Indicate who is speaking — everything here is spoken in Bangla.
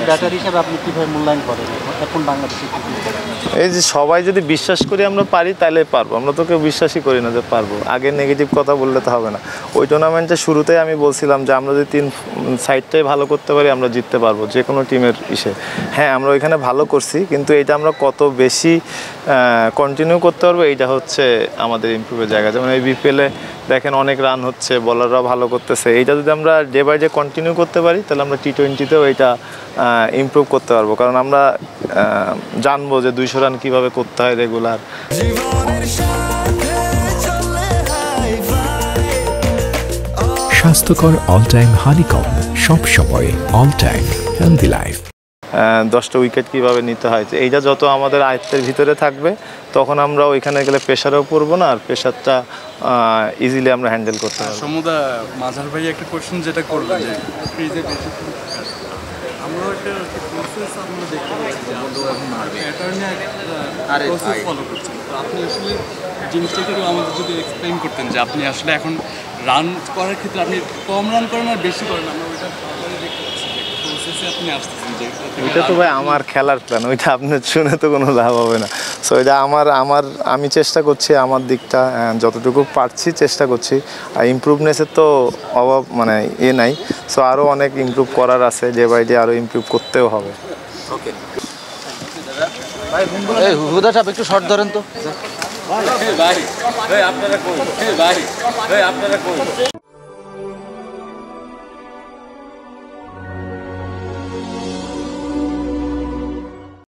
Speaker 1: ব্যাটারি হিসেবে আপনি কিভাবে মূল্যায়ন করেন এখন বাংলাদেশে?
Speaker 2: এই যে সবাই যদি বিশ্বাস করি আমরা পারি তাহলে পারবো, আমরা তো কেউ বিশ্বাসই করি না যে পারবো। আগে নেগেটিভ কথা বললে তো হবে না। ওই টুর্নামেন্টের শুরুতেই আমি বলছিলাম যে আমরা যদি 3 সাইডটাই ভালো করতে পারি আমরা জিততে পারবো যে কোনো টিমের ইসে। হ্যাঁ, আমরা ওইখানে ভালো করছি, কিন্তু এটা আমরা কত বেশি কন্টিনিউ করতে পারবো এইটা হচ্ছে আমাদের ইমপ্রুভের জায়গা। যেমন এই বিপিএলে দেখেন অনেক রান হচ্ছে, বলাররাও ভালো করতেছে। এইটা যদি আমরা ডে বাই ডে কন্টিনিউ করতে পারি তাহলে আমরা T20তেও এইটা ইমপ্রুভ করতে পারবো, কারণ আমরা জানবো যে 200 রান কীভাবে করতে হয় রেগুলার।
Speaker 3: স্বাস্থ্যকর অল টাইম হানিকম, সব সময় অল টাইম হেলদি লাইফ।
Speaker 2: 10টা উইকেট কীভাবে নিতে হয়, এইটা যত আমাদের আয়ত্তের ভিতরে থাকবে তখন আমরা ওইখানে গেলে প্রেশারও পড়বো না, আর প্রেশারটা ইজিলি আমরা হ্যান্ডেল করতে পারবো।
Speaker 4: সমুদা মাঝার ভাই একটা কোয়েশ্চেন যেটা করলো যে ক্রিজে বেশি আমরা একটা প্রসেস আমরা দেখতে পাচ্ছি যে আমাদের এখন প্যাটার্নে একটা প্রসেস ফলো করছেন। তো আপনি আসলে জিনিসটাকে একটু আমাদের যদি এক্সপ্লেইন করতেন যে আপনি আসলে এখন রান করার ক্ষেত্রে আপনি কম রান করেন আর বেশি করেন, আমরা ওইটা সবাই দেখতে পাচ্ছি যে প্রসেসে আপনি আসতেছেন যে
Speaker 2: ওইটা তো ভাই আমার খেলার প্ল্যান, ওইটা আপনার শুনে তো কোনো লাভ হবে না। সো এটা আমি চেষ্টা করছি আমার দিকটা যতটুকু পারছি চেষ্টা করছি। আর ইমপ্রুভনেসের তো অভাব মানে নাই। সো আরও অনেক ইমপ্রুভ করার আছে, যে বাই ডে আরও ইমপ্রুভ করতেও হবে।
Speaker 1: ওকে ভাই, এই হুদা সাহেব একটু শর্ট ধরেন তো।
Speaker 4: ভাই আপনারা কই?